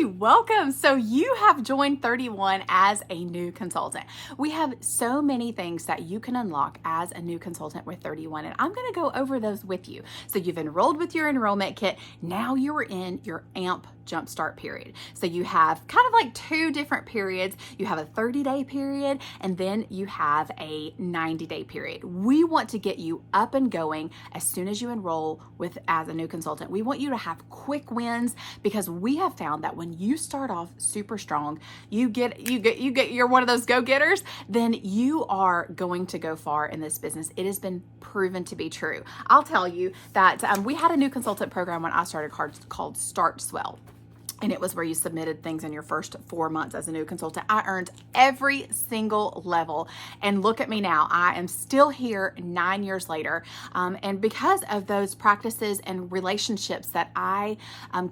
welcome. So you have joined 31 as a new consultant. We have so many things that you can unlock as a new consultant with 31, and I'm going to go over those with you. So you've enrolled with your enrollment kit. Now you're in your AMP Jumpstart period. So you have kind of like two different periods. You have a 30-day period, and then you have a 90-day period. We want to get you up and going as soon as you enroll with as a new consultant. We want you to have quick wins, because we have found that when you start off super strong, you're one of those go-getters, then you are going to go far in this business. It has been proven to be true. I'll tell you that we had a new consultant program when I started called Start Swell. And it was where you submitted things in your first 4 months as a new consultant. I earned every single level. And look at me now. I am still here 9 years later. And because of those practices and relationships that I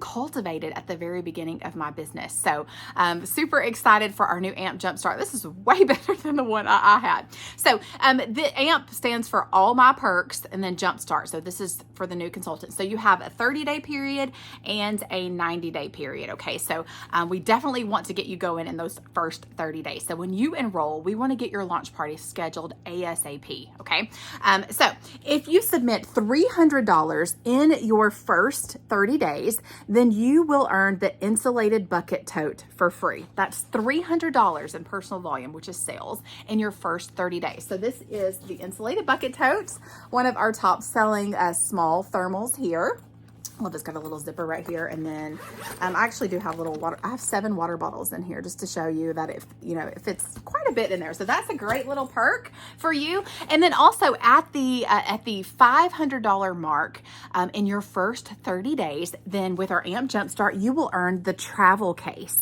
cultivated at the very beginning of my business. So super excited for our new AMP Jumpstart. This is way better than the one I had. So the AMP stands for All My Perks, and then Jumpstart. So this is for the new consultant. So you have a 30-day period and a 90-day period. Okay, so we definitely want to get you going in those first 30 days. So when you enroll, we want to get your launch party scheduled ASAP. Okay, so if you submit $300 in your first 30 days, then you will earn the Insulated bucket tote for free. That's $300 in personal volume, which is sales, in your first 30 days. So this is the Insulated bucket tote, one of our top selling small thermals here. Well, it's got a little zipper right here, and then I actually do have little water. I have 7 water bottles in here just to show you that it fits quite a bit in there. So that's a great little perk for you. And then also at the $500 mark in your first 30 days, then with our AMP Jumpstart, you will earn the travel case.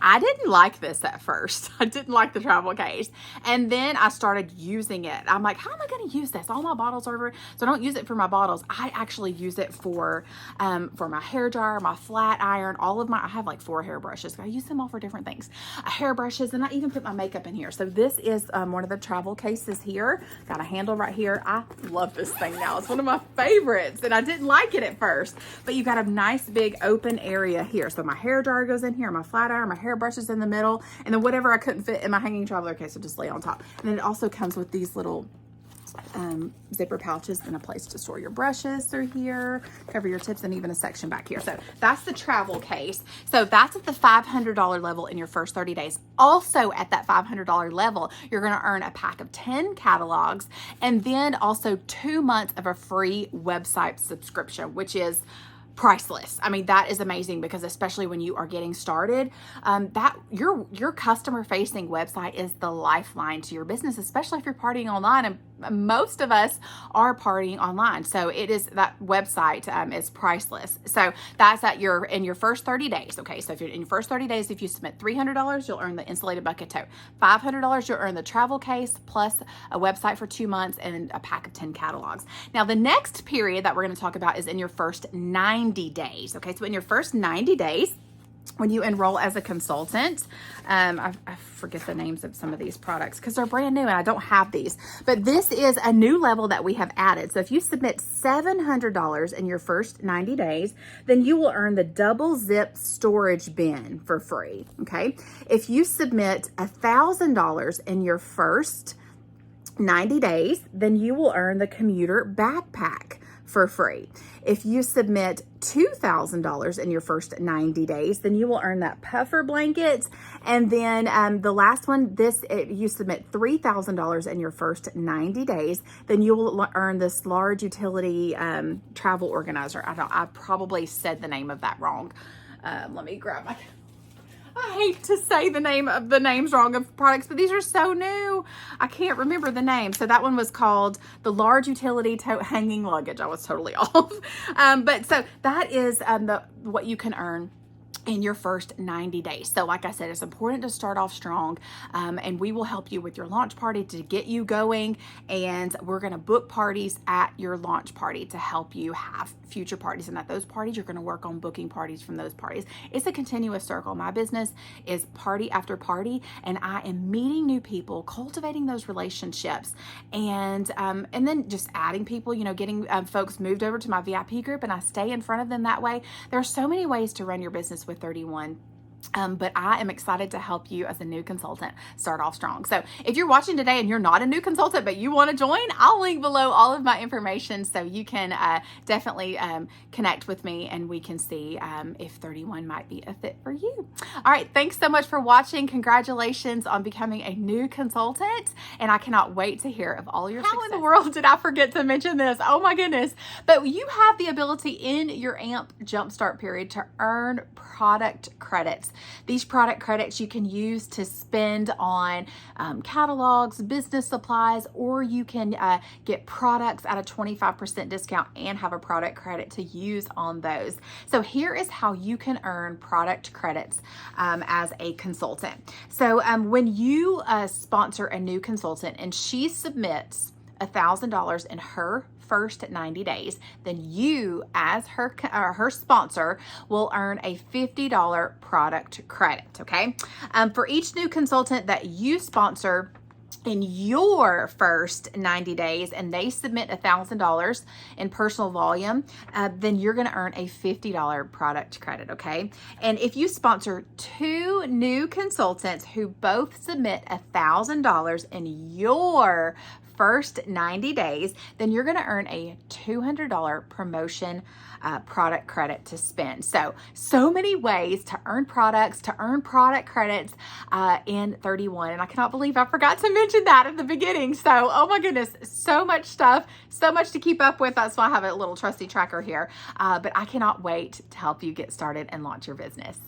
I didn't like this at first. I didn't like the travel case. And then I started using it. I'm like, how am I going to use this? All my bottles are over. So I don't use it for my bottles. I actually use it for my hair dryer, my flat iron, I have like 4 hair brushes. I use them all for different things. Hair brushes, and I even put my makeup in here. So this is one of the travel cases here. Got a handle right here. I love this thing now. It's one of my favorites, and I didn't like it at first. But you got a nice big open area here. So my hair dryer goes in here, my flat iron, my hair brushes in the middle, and then whatever I couldn't fit in my hanging traveler case, I'll just lay on top. And then it also comes with these little zipper pouches and a place to store your brushes through here, cover your tips, and even a section back here. So that's the travel case. So that's at the $500 level in your first 30 days. Also at that $500 level, you're going to earn a pack of 10 catalogs, and then also 2 months of a free website subscription, which is priceless. I mean, that is amazing, because especially when you are getting started, that your customer facing website is the lifeline to your business, especially if you're partying online, and most of us are partying online. So that website is priceless. So that's in your first 30 days. Okay, so if you're in your first 30 days, if you submit $300, you'll earn the Insulated bucket tote. $500, you'll earn the travel case plus a website for 2 months and a pack of 10 catalogs. Now the next period that we're going to talk about is in your first 90 days. Okay, so in your first 90 days, when you enroll as a consultant, I forget the names of some of these products because they're brand new and I don't have these, but this is a new level that we have added. So if you submit $700 in your first 90 days, then you will earn the double zip storage bin for free. Okay. If you submit $1,000 in your first 90 days, then you will earn the commuter backpack for free. If you submit $2,000 in your first 90 days, then you will earn that puffer blanket. And then the last one, you submit $3,000 in your first 90 days, then you will earn this large utility travel organizer. I probably said the name of that wrong. Let me grab my... I hate to say the names wrong of products, but these are so new. I can't remember the name. So that one was called the Large Utility Tote Hanging Luggage. I was totally off. But so that is what you can earn in your first 90 days. So like I said, it's important to start off strong, and we will help you with your launch party to get you going, and we're going to book parties at your launch party to help you have future parties, and at those parties you're going to work on booking parties from those parties. It's a continuous circle. My business is party after party, and I am meeting new people, cultivating those relationships, and then just adding people, getting folks moved over to my VIP group, and I stay in front of them that way. There are so many ways to run your business with 31 But I am excited to help you as a new consultant start off strong. So if you're watching today and you're not a new consultant, but you want to join, I'll link below all of my information so you can definitely connect with me and we can see if 31 might be a fit for you. All right. Thanks so much for watching. Congratulations on becoming a new consultant. And I cannot wait to hear of all your success. How in the world did I forget to mention this? Oh my goodness. But you have the ability in your AMP Jumpstart period to earn product credits. These product credits you can use to spend on catalogs, business supplies, or you can get products at a 25% discount and have a product credit to use on those. So here is how you can earn product credits as a consultant. So when you sponsor a new consultant and she submits $1,000 in her first 90 days, then you as her sponsor will earn a $50 product credit, okay? For each new consultant that you sponsor in your first 90 days and they submit $1,000 in personal volume, then you're going to earn a $50 product credit, okay? And if you sponsor 2 new consultants who both submit $1,000 in your first 90 days, then you're going to earn a $200 promotion product credit to spend. So many ways to earn products, to earn product credits in 31. And I cannot believe I forgot to mention that at the beginning. So, oh my goodness, so much stuff, so much to keep up with. That's why I have a little trusty tracker here. But I cannot wait to help you get started and launch your business.